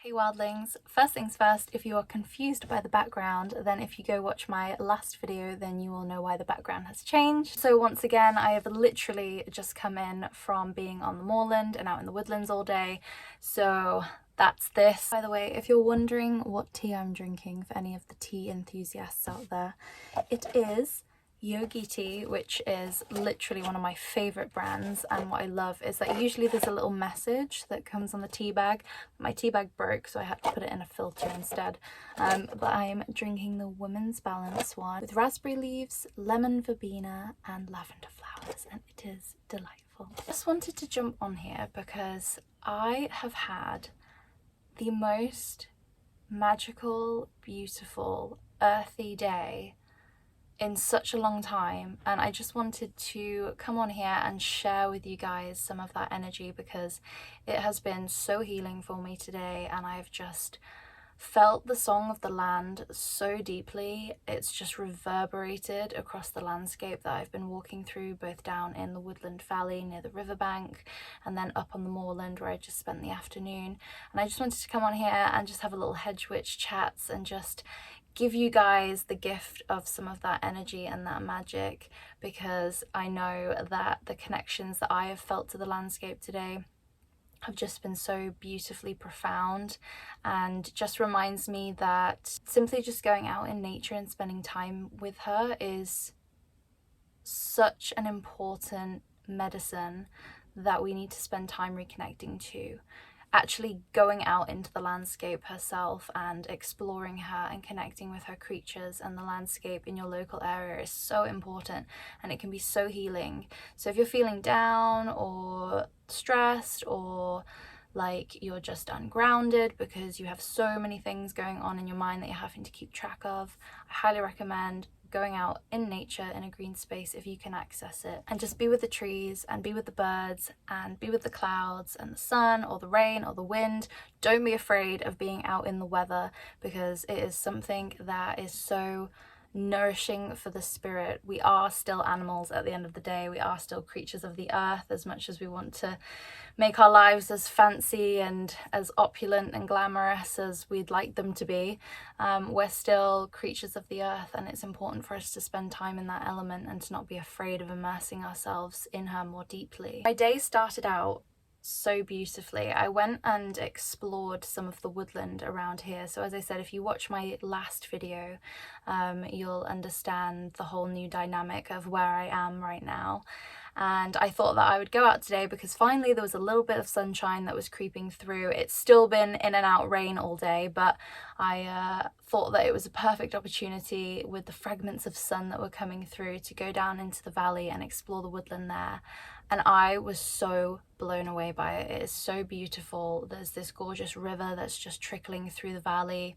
Hey wildlings, first things first, if you are confused by the background, then if you go watch my last video, then you will know why the background has changed. So once again, I have literally just come in from being on the moorland and out in the woodlands all day, so that's this. By the way, if you're wondering what tea I'm drinking, for any of the tea enthusiasts out there, it is Yogi tea, which is literally one of my favorite brands, and what I love is that usually there's a little message that comes on the tea bag. My tea bag broke, so I had to put it in a filter instead, but I'm drinking the Women's Balance one with raspberry leaves, lemon verbena and lavender flowers, and it is delightful. I just wanted to jump on here because I have had the most magical, beautiful, earthy day in such a long time, and I just wanted to come on here and share with you guys some of that energy because it has been so healing for me today, and I've just felt the song of the land so deeply. It's just reverberated across the landscape that I've been walking through, both down in the woodland valley near the riverbank and then up on the moorland where I just spent the afternoon. And I just wanted to come on here and just have a little hedge witch chats and just give you guys the gift of some of that energy and that magic, because I know that the connections that I have felt to the landscape today have just been so beautifully profound, and just reminds me that simply just going out in nature and spending time with her is such an important medicine that we need to spend time reconnecting to. Actually going out into the landscape herself and exploring her and connecting with her creatures and the landscape in your local area is so important, and it can be so healing. So if you're feeling down or stressed, or like you're just ungrounded because you have so many things going on in your mind that you're having to keep track of, I highly recommend going out in nature in a green space if you can access it, and just be with the trees and be with the birds and be with the clouds and the sun or the rain or the wind. Don't be afraid of being out in the weather, because it is something that is so nourishing for the spirit. We are still animals at the end of the day. We are still creatures of the earth, as much as we want to make our lives as fancy and as opulent and glamorous as we'd like them to be. We're still creatures of the earth, and it's important for us to spend time in that element and to not be afraid of immersing ourselves in her more deeply. My day started out so beautifully. I went and explored some of the woodland around here. So as I said, if you watch my last video, you'll understand the whole new dynamic of where I am right now. And I thought that I would go out today because finally there was a little bit of sunshine that was creeping through. It's still been in and out rain all day, but I thought that it was a perfect opportunity with the fragments of sun that were coming through to go down into the valley and explore the woodland there. And I was so blown away by it. It is so beautiful. There's this gorgeous river that's just trickling through the valley.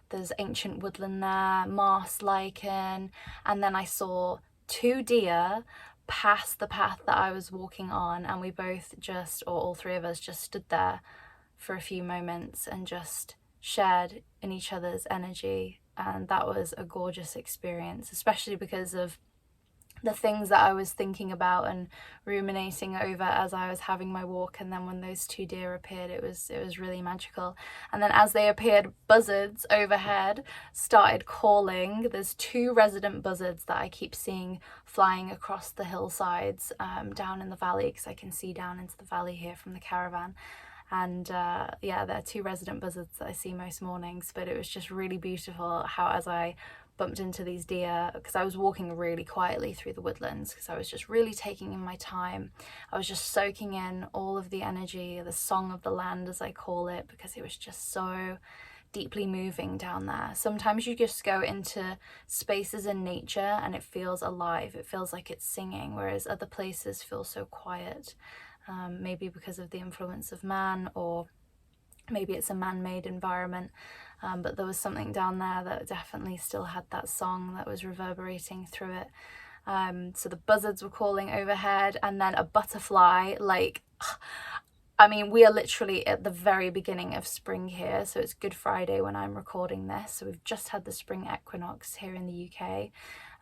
There's ancient woodland there, marsh lichen, and then I saw 2 deer past the path that I was walking on, and we both just, or all 3 of us, just stood there for a few moments and just shared in each other's energy. And that was a gorgeous experience, especially because of the things that I was thinking about and ruminating over as I was having my walk. And then when those 2 deer appeared, it was really magical. And then as they appeared, buzzards overhead started calling. There's 2 resident buzzards that I keep seeing flying across the hillsides down in the valley, because I can see down into the valley here from the caravan. And yeah, there are 2 resident buzzards that I see most mornings. But it was just really beautiful how, as I bumped into these deer, because I was walking really quietly through the woodlands because I was just really taking in my time. I was just soaking in all of the energy, the song of the land as I call it, because it was just so deeply moving down there. Sometimes you just go into spaces in nature and it feels alive, it feels like it's singing, whereas other places feel so quiet, maybe because of the influence of man, or maybe it's a man-made environment. But there was something down there that definitely still had that song that was reverberating through it. So the buzzards were calling overhead, and then a butterfly, like, I mean, we are literally at the very beginning of spring here, so it's Good Friday when I'm recording this. So we've just had the spring equinox here in the UK.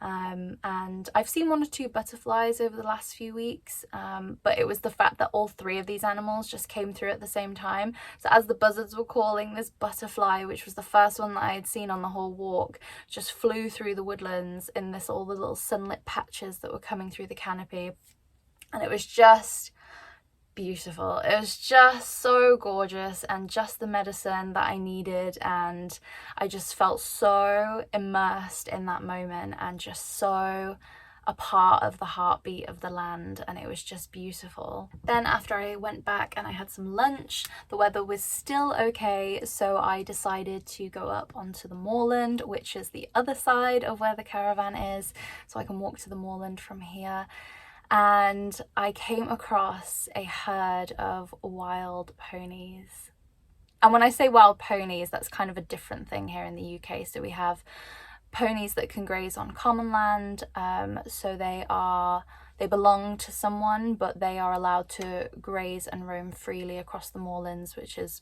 And I've seen 1 or 2 butterflies over the last few weeks, but it was the fact that all 3 of these animals just came through at the same time. So as the buzzards were calling, this butterfly, which was the first one that I had seen on the whole walk, just flew through the woodlands in all the little sunlit patches that were coming through the canopy. And it was just beautiful. It was just so gorgeous and just the medicine that I needed, and I just felt so immersed in that moment and just so a part of the heartbeat of the land, and it was just beautiful. Then after I went back and I had some lunch, the weather was still okay, so I decided to go up onto the moorland, which is the other side of where the caravan is, so I can walk to the moorland from here. And I came across a herd of wild ponies. And when I say wild ponies, that's kind of a different thing here in the UK. So we have ponies that can graze on common land. So they belong to someone, but they are allowed to graze and roam freely across the moorlands, which is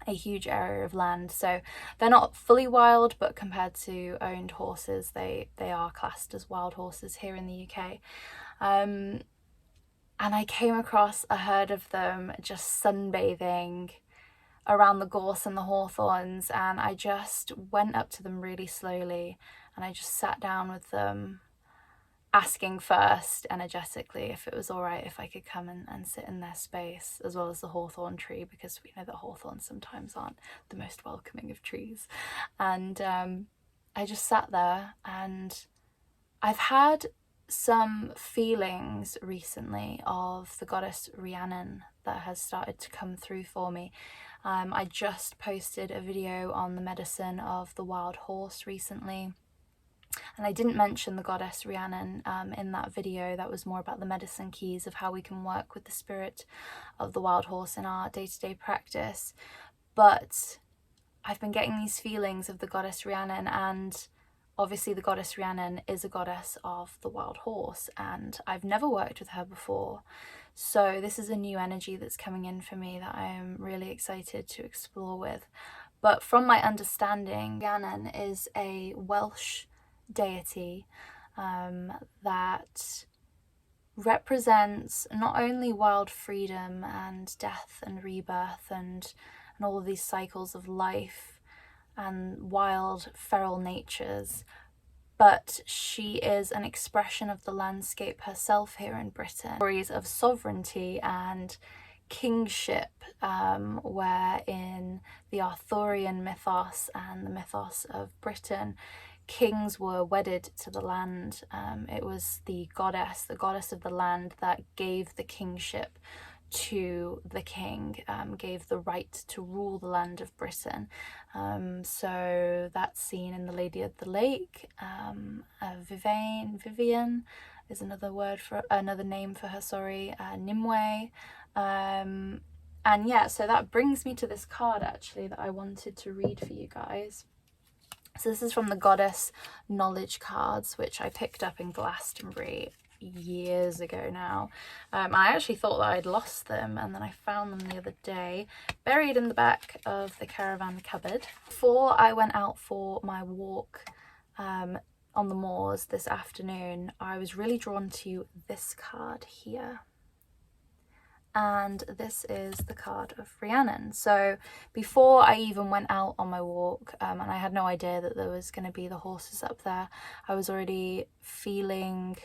a huge area of land. So they're not fully wild, but compared to owned horses, they are classed as wild horses here in the UK. And I came across a herd of them just sunbathing around the gorse and the hawthorns, and I just went up to them really slowly and I just sat down with them, asking first energetically if it was all right if I could come and sit in their space, as well as the hawthorn tree, because we know that hawthorns sometimes aren't the most welcoming of trees. And I just sat there, and I've had some feelings recently of the goddess Rhiannon that has started to come through for me. I just posted a video on the medicine of the wild horse recently, and I didn't mention the goddess Rhiannon in that video. That was more about the medicine keys of how we can work with the spirit of the wild horse in our day-to-day practice. But I've been getting these feelings of the goddess Rhiannon, and obviously the goddess Rhiannon is a goddess of the wild horse, and I've never worked with her before. So this is a new energy that's coming in for me that I am really excited to explore with. But from my understanding, Rhiannon is a Welsh deity that represents not only wild freedom and death and rebirth and all of these cycles of life and wild feral natures, but she is an expression of the landscape herself here in Britain. Stories of sovereignty and kingship, where in the Arthurian mythos and the mythos of Britain, kings were wedded to the land. It was the goddess of the land, that gave the kingship to the king, gave the right to rule the land of Britain. So that's seen in the Lady of the Lake. Vivian is another name for her, sorry, Nimue. And yeah, so that brings me to this card actually that I wanted to read for you guys. So this is from the Goddess Knowledge cards, which I picked up in Glastonbury years ago now. I actually thought that I'd lost them, and then I found them the other day, buried in the back of the caravan cupboard. Before I went out for my walk on the moors this afternoon, I was really drawn to this card here. And this is the card of Rhiannon. So before I even went out on my walk, and I had no idea that there was going to be the horses up there, I was already feeling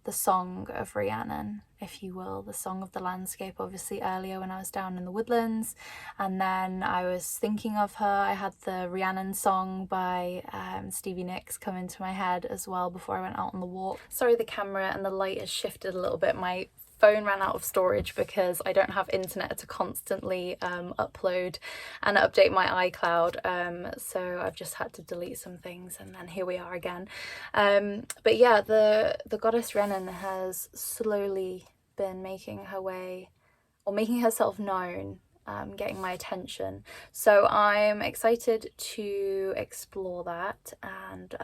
the song of Rhiannon, if you will, the song of the landscape, obviously earlier when I was down in the woodlands, and then I was thinking of her. I had the Rhiannon song by Stevie Nicks come into my head as well before I went out on the walk. Sorry, the camera and the light has shifted a little bit. My phone ran out of storage because I don't have internet to constantly upload and update my iCloud, so I've just had to delete some things, and then here we are again. But yeah, the goddess Rhiannon has slowly been making her way, or making herself known, getting my attention. So I'm excited to explore that and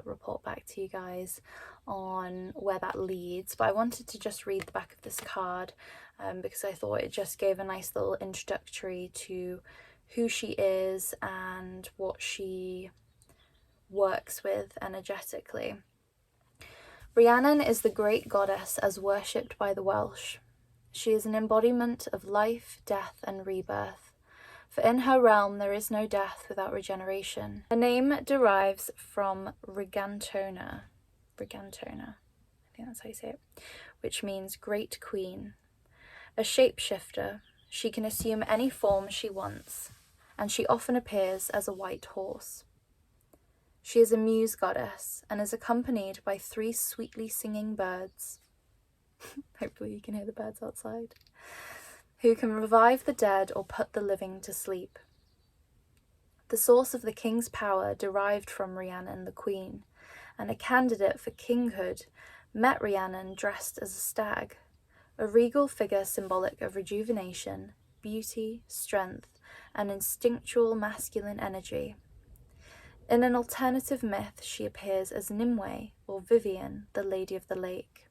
report back to you guys on where that leads, but I wanted to just read the back of this card because I thought it just gave a nice little introductory to who she is and what she works with energetically. Rhiannon is the great goddess as worshipped by the Welsh. She is an embodiment of life, death and rebirth, for in her realm there is no death without regeneration. Her name derives from Rhigantona, I think that's how you say it, which means great queen. A shapeshifter, she can assume any form she wants, and she often appears as a white horse. She is a muse goddess and is accompanied by 3 sweetly singing birds. Hopefully you can hear the birds outside. Who can revive the dead or put the living to sleep. The source of the king's power derived from Rhiannon the queen, and a candidate for kinghood met Rhiannon dressed as a stag, a regal figure symbolic of rejuvenation, beauty, strength, and instinctual masculine energy. In an alternative myth, she appears as Nimue or Vivian, the Lady of the Lake.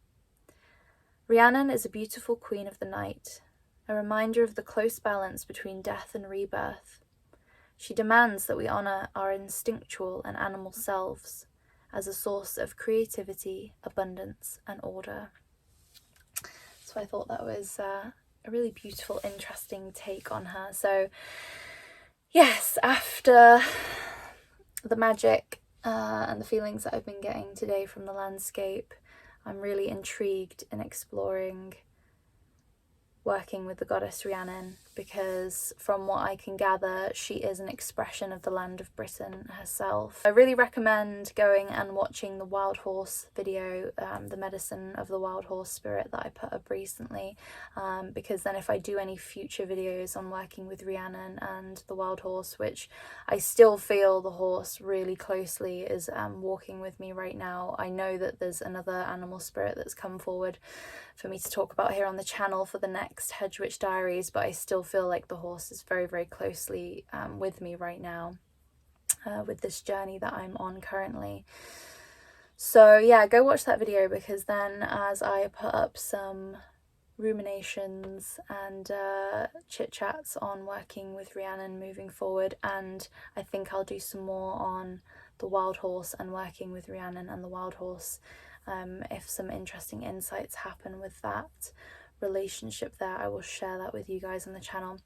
Rhiannon is a beautiful queen of the night, a reminder of the close balance between death and rebirth. She demands that we honour our instinctual and animal selves as a source of creativity, abundance and order. So I thought that was a really beautiful, interesting take on her. So yes, after the magic and the feelings that I've been getting today from the landscape, I'm really intrigued in exploring working with the goddess Rhiannon, because from what I can gather, she is an expression of the land of Britain herself. I really recommend going and watching the wild horse video, the medicine of the wild horse spirit that I put up recently, because then if I do any future videos on working with Rhiannon and the wild horse, which I still feel the horse really closely is walking with me right now. I know that there's another animal spirit that's come forward for me to talk about here on the channel for the next Hedge Witch Diaries, but I still feel like the horse is very, very closely with me right now with this journey that I'm on currently. So yeah, go watch that video, because then as I put up some ruminations and chit chats on working with Rhiannon moving forward, and I think I'll do some more on the wild horse and working with Rhiannon and the wild horse, if some interesting insights happen with that relationship there. I will share that with you guys on the channel.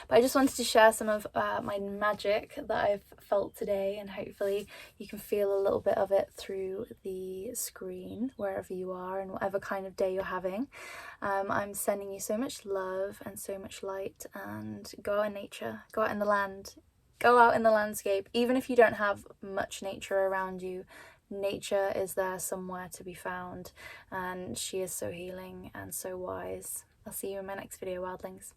But I just wanted to share some of my magic that I've felt today, and hopefully you can feel a little bit of it through the screen wherever you are and whatever kind of day you're having. I'm sending you so much love and so much light, and go out in nature, go out in the land, go out in the landscape. Even if you don't have much nature around you, nature is there somewhere to be found, and she is so healing and so wise. I'll see you in my next video, wildlings.